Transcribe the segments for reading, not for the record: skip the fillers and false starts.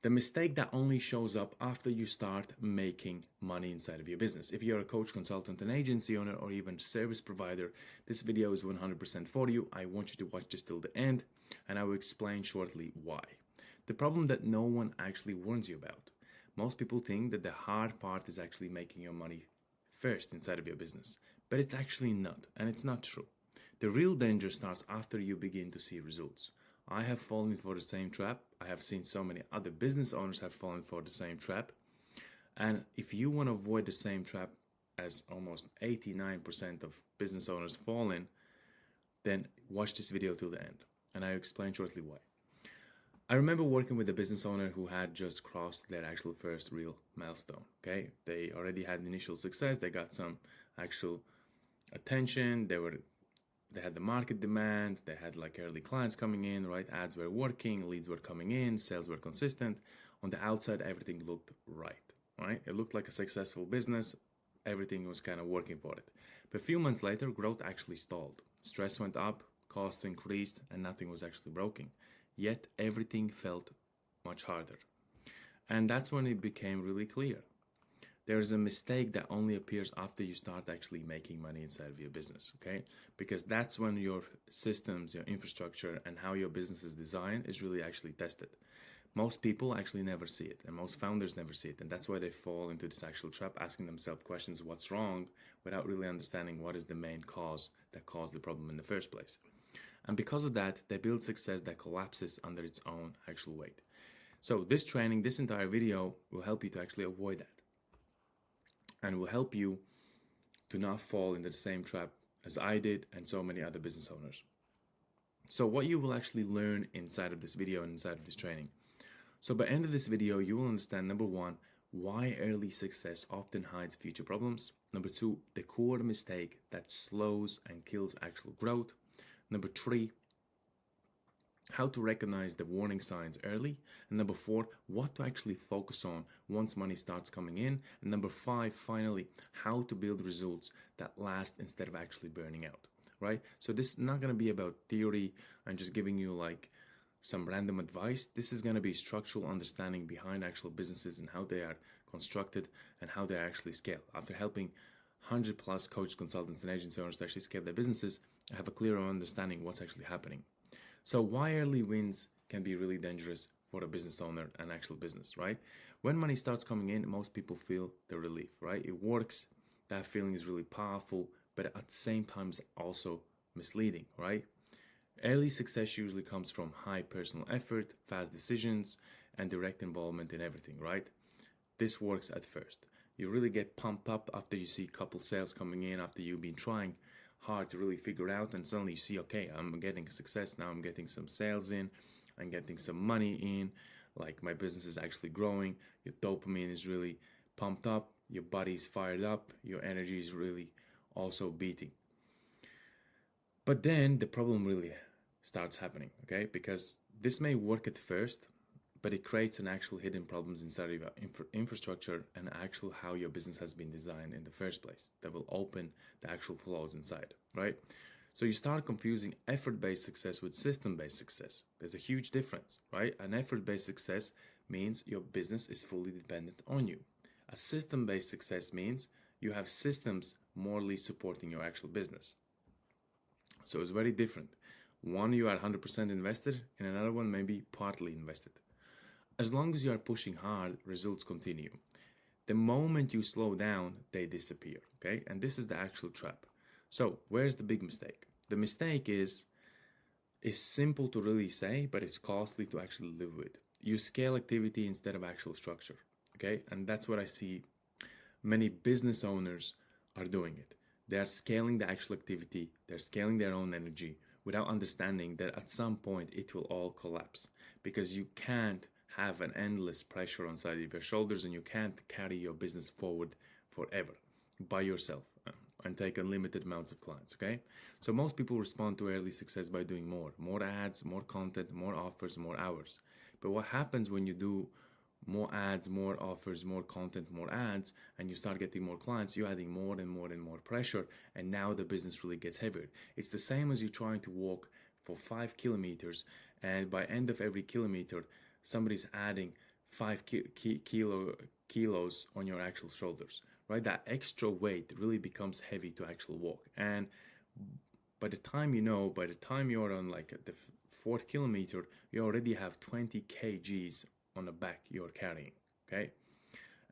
The mistake that only shows up after you start making money inside of your business. If you're a coach, consultant, an agency owner, or even service provider, this video is 100% for you. I want you to watch this till the end, and I will explain shortly why. The problem that no one actually warns you about. Most people think that the hard part is actually making your money first inside of your business, but it's actually not, and it's not true. The real danger starts after you begin to see results. I have fallen for the same trap. I have seen so many other business owners have fallen for the same trap. And if you want to avoid the same trap as almost 89% of business owners fall in, then watch this video till the end. And I'll explain shortly why. I remember working with a business owner who had just crossed their actual first real milestone. Okay, they already had initial success. They got some actual attention. They had the market demand. They had like early clients coming in, right? Ads were working, leads were coming in, sales were consistent. On the outside, everything looked right? It looked like a successful business. Everything was kind of working for it. But a few months later, growth actually stalled. Stress went up, costs increased, and nothing was actually broken. Yet everything felt much harder. And that's when it became really clear. There's a mistake that only appears after you start actually making money inside of your business, okay? Because that's when your systems, your infrastructure, and how your business is designed is really actually tested. Most people actually never see it, and most founders never see it, and that's why they fall into this actual trap, asking themselves questions, what's wrong, without really understanding what is the main cause that caused the problem in the first place. And because of that, they build success that collapses under its own actual weight. So this training, this entire video will help you to actually avoid that, and will help you to not fall into the same trap as I did and so many other business owners. So what you will actually learn inside of this video and inside of this training. So by the end of this video, you will understand, number one, why early success often hides future problems. Number two, the core mistake that slows and kills actual growth. Number three, how to recognize the warning signs early. And number four, what to actually focus on once money starts coming in. And number five, finally, how to build results that last instead of actually burning out, right? So this is not going to be about theory and just giving you like some random advice. This is going to be structural understanding behind actual businesses and how they are constructed and how they actually scale. After helping 100 plus coach consultants and agency owners to actually scale their businesses, I have a clearer understanding what's actually happening. So why early wins can be really dangerous for a business owner and actual business, right? When money starts coming in, most people feel the relief, right? It works. That feeling is really powerful, but at the same time is also misleading, right? Early success usually comes from high personal effort, fast decisions, and direct involvement in everything, right? This works at first. You really get pumped up after you see a couple sales coming in, after you've been trying hard to really figure out, and suddenly you see, okay, I'm getting success now, I'm getting some sales in, I'm getting some money in, like my business is actually growing, your dopamine is really pumped up, your body's fired up, your energy is really also beating. But then the problem really starts happening, okay? Because this may work at first, but it creates an actual hidden problems inside of your infrastructure and actual how your business has been designed in the first place that will open the actual flaws inside, right? So you start confusing effort-based success with system-based success. There's a huge difference, right? An effort-based success means your business is fully dependent on you. A system-based success means you have systems morally supporting your actual business. So it's very different. One, you are 100% invested, and another one maybe partly invested. As long as you are pushing hard, results continue. The moment you slow down, they disappear, okay? And this is the actual trap. So where's the big mistake? The mistake is simple to really say, but it's costly to actually live with. You scale activity instead of actual structure, okay? And that's what I see many business owners are doing it. They are scaling the actual activity, they're scaling their own energy without understanding that at some point it will all collapse, because you can't have an endless pressure on side of your shoulders, and you can't carry your business forward forever by yourself and take unlimited amounts of clients, okay? So most people respond to early success by doing more ads, more content, more offers, more hours. But what happens when you do more ads, more offers, more content, more ads, and you start getting more clients, you're adding more and more and more pressure, and now the business really gets heavier. It's the same as you trying to walk for 5 kilometers, and by end of every kilometer, somebody's adding 5 kilos on your actual shoulders, right? That extra weight really becomes heavy to actually walk. And by the time you're on like the fourth kilometer, you already have 20 kgs on the back you're carrying, okay?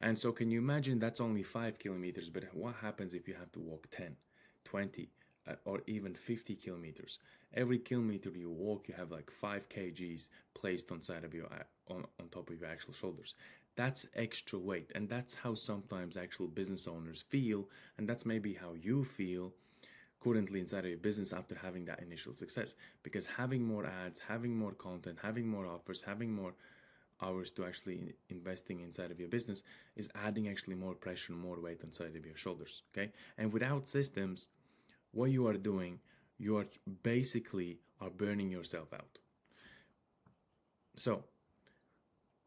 And so, can you imagine that's only 5 kilometers, but what happens if you have to walk 10, 20, or even 50 kilometers? Every kilometer you walk, you have like 5 kgs placed on top of your actual shoulders. That's extra weight, and that's how sometimes actual business owners feel, and that's maybe how you feel currently inside of your business after having that initial success. Because having more ads, having more content, having more offers, having more hours to actually investing inside of your business is adding actually more pressure and more weight inside of your shoulders. Okay, and without systems, what you are doing, you are basically are burning yourself out. So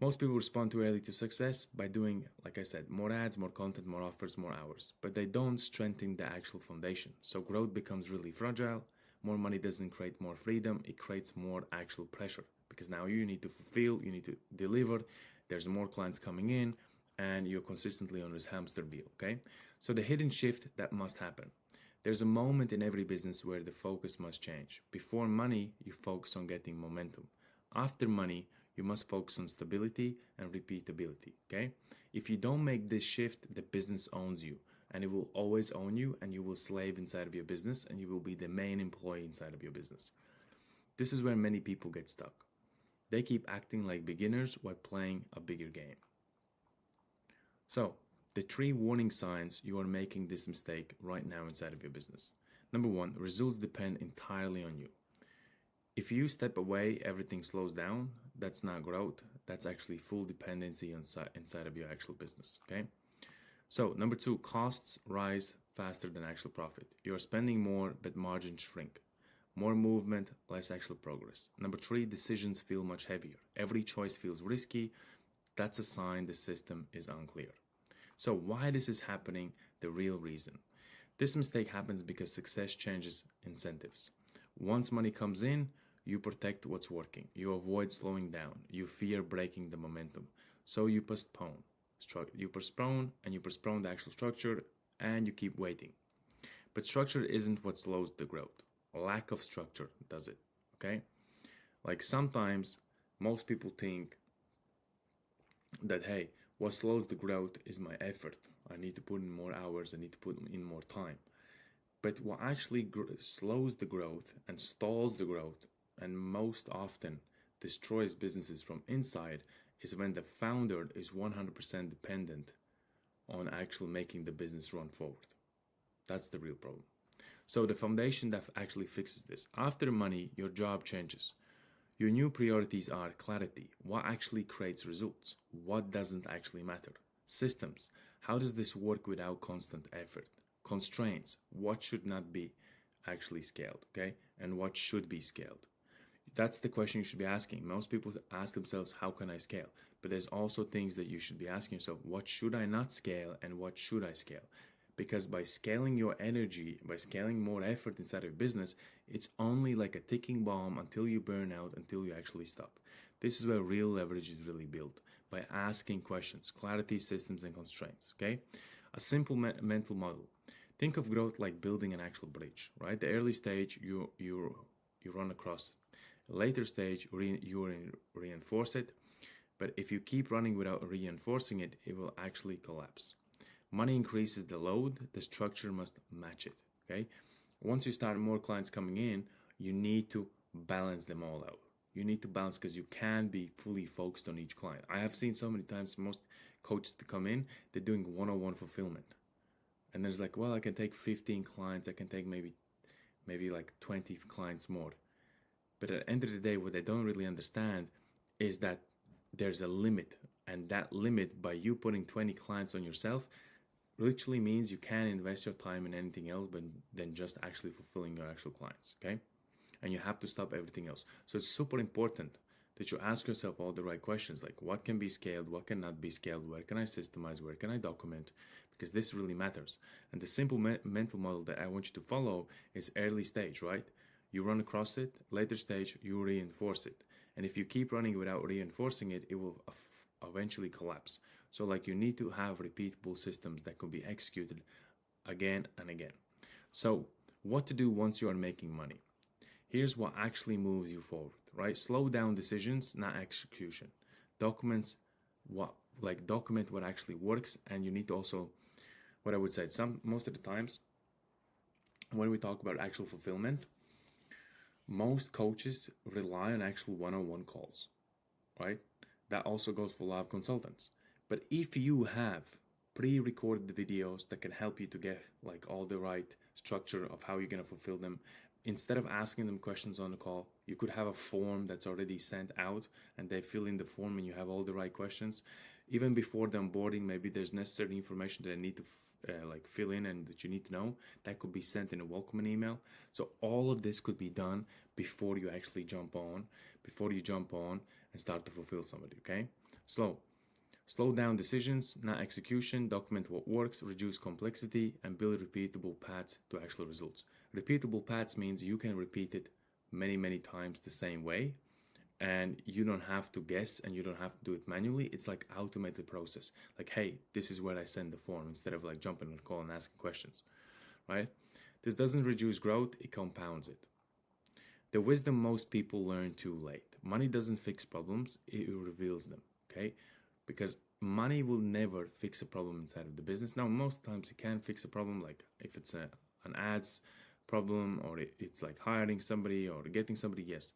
most people respond too early to success by doing, like I said, more ads, more content, more offers, more hours, but they don't strengthen the actual foundation. So growth becomes really fragile. More money doesn't create more freedom, it creates more actual pressure, because now you need to fulfill, you need to deliver, there's more clients coming in, and you're consistently on this hamster wheel, okay? So the hidden shift that must happen. There's a moment in every business where the focus must change. Before money, you focus on getting momentum. After money, you must focus on stability and repeatability, okay? If you don't make this shift, the business owns you, and it will always own you, and you will slave inside of your business, and you will be the main employee inside of your business. This is where many people get stuck. They keep acting like beginners while playing a bigger game. So, the 3 warning signs you are making this mistake right now inside of your business. Number 1, results depend entirely on you. If you step away, everything slows down. That's not growth. That's actually full dependency inside of your actual business, okay? So, number 2, costs rise faster than actual profit. You're spending more, but margins shrink. More movement, less actual progress. Number 3, decisions feel much heavier. Every choice feels risky. That's a sign the system is unclear. So why this is happening, the real reason. This mistake happens because success changes incentives. Once money comes in, you protect what's working. You avoid slowing down. You fear breaking the momentum. So you postpone. You postpone and you postpone the actual structure, and you keep waiting. But structure isn't what slows the growth. Lack of structure does it, okay? Like sometimes most people think that, hey, what slows the growth is my effort. I need to put in more hours, I need to put in more time. But what actually slows the growth and stalls the growth, and most often destroys businesses from inside, is when the founder is 100% dependent on actually making the business run forward. That's the real problem. So the foundation that actually fixes this. After money, your job changes. Your new priorities are clarity. What actually creates results? What doesn't actually matter? Systems. How does this work without constant effort? Constraints. What should not be actually scaled, okay? And what should be scaled? That's the question you should be asking. Most people ask themselves, how can I scale? But there's also things that you should be asking yourself, what should I not scale and what should I scale? Because by scaling your energy, by scaling more effort inside of your business, it's only like a ticking bomb until you burn out, until you actually stop. This is where real leverage is really built, by asking questions, clarity, systems, and constraints, okay? A simple mental model. Think of growth like building an actual bridge, right? The early stage, you run across. Later stage, you reinforce it. But if you keep running without reinforcing it, it will actually collapse. Money increases the load, the structure must match it, okay? Once you start more clients coming in, you need to balance them all out. You need to balance because you can't be fully focused on each client. I have seen so many times most coaches to come in, they're doing one-on-one fulfillment. And there's like, well, I can take 15 clients, I can take maybe like 20 clients more. But at the end of the day, what they don't really understand is that there's a limit. And that limit, by you putting 20 clients on yourself, literally means you can't invest your time in anything else but than just actually fulfilling your actual clients, okay? And you have to stop everything else. So it's super important that you ask yourself all the right questions, like what can be scaled, what cannot be scaled, where can I systemize, where can I document, because this really matters. And the simple mental model that I want you to follow is early stage, right? You run across it, later stage, you reinforce it. And if you keep running without reinforcing it, it will eventually collapse. So like you need to have repeatable systems that can be executed again and again. So what to do once you are making money? Here's what actually moves you forward, right? Slow down decisions, not execution. Documents what document what actually works, and you need to also, what I would say, most of the times when we talk about actual fulfillment, most coaches rely on actual one-on-one calls, right? That also goes for live consultants. But if you have pre-recorded videos that can help you to get like all the right structure of how you're going to fulfill them, instead of asking them questions on the call, you could have a form that's already sent out and they fill in the form and you have all the right questions. Even before the onboarding, maybe there's necessary information that I need to fill in and that you need to know, that could be sent in a welcoming email. So all of this could be done before you actually jump on, and start to fulfill somebody. Okay, slow down decisions, not execution. Document what works, reduce complexity, and build repeatable paths to actual results. Repeatable paths means you can repeat it many times the same way, and you don't have to guess and you don't have to do it manually. It's like automated process. Like, hey, this is where I send the form, instead of like jumping on a call and asking questions, right? This doesn't reduce growth, it compounds it. The wisdom most people learn too late. Money doesn't fix problems, it reveals them, okay? Because money will never fix a problem inside of the business. Now, most times it can fix a problem, like if it's an ads problem, or it's like hiring somebody or getting somebody, yes.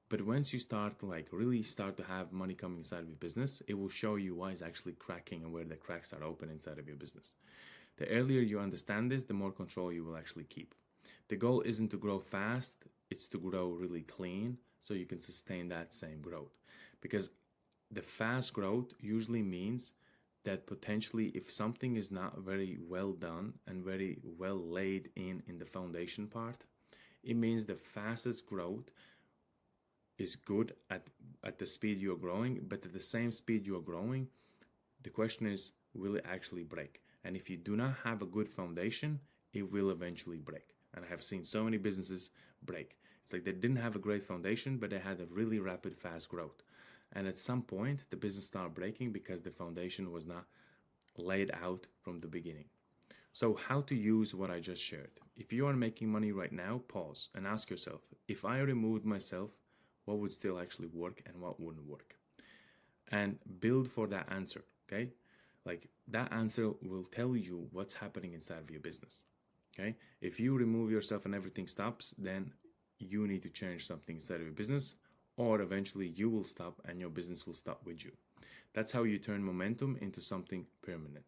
But once you start to like really start to have money coming inside of your business, it will show you why it's actually cracking and where the cracks are open inside of your business. The earlier you understand this, the more control you will actually keep. The goal isn't to grow fast, it's to grow really clean so you can sustain that same growth. Because the fast growth usually means that potentially if something is not very well done and very well laid in the foundation part, it means the fastest growth is good at the speed you're growing, but at the same speed you're growing, the question is, will it actually break? And if you do not have a good foundation, it will eventually break. And I have seen so many businesses break. It's like they didn't have a great foundation, but they had a really rapid, fast growth. And at some point, the business started breaking because the foundation was not laid out from the beginning. So how to use what I just shared. If you are making money right now, pause and ask yourself, if I removed myself, what would still actually work and what wouldn't work? And build for that answer, okay? Like that answer will tell you what's happening inside of your business, okay? If you remove yourself and everything stops, then you need to change something inside of your business, or eventually you will stop and your business will stop with you. That's how you turn momentum into something permanent.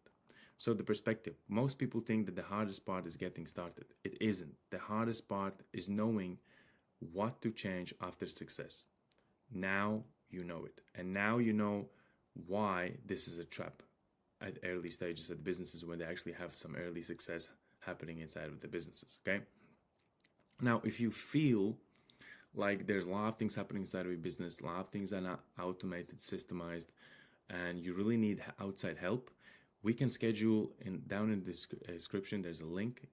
So the perspective, most people think that the hardest part is getting started. It isn't. The hardest part is knowing what to change after success. Now you know it. And now you know why this is a trap at early stages of the businesses when they actually have some early success happening inside of the businesses, okay? Now, if you feel like there's a lot of things happening inside of your business, a lot of things are not automated, systemized, and you really need outside help, we can schedule down in the description, there's a link.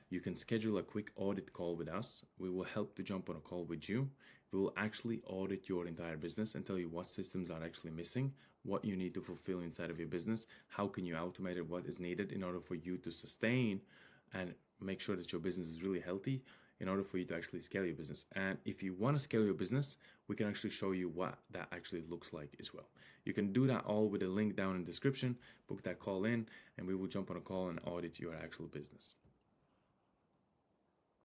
You can schedule a quick audit call with us. We will help to jump on a call with you. We will actually audit your entire business and tell you what systems are actually missing, what you need to fulfill inside of your business, how can you automate it, what is needed in order for you to sustain and make sure that your business is really healthy in order for you to actually scale your business. And if you want to scale your business, we can actually show you what that actually looks like as well. You can do that all with a link down in the description, book that call in, and we will jump on a call and audit your actual business.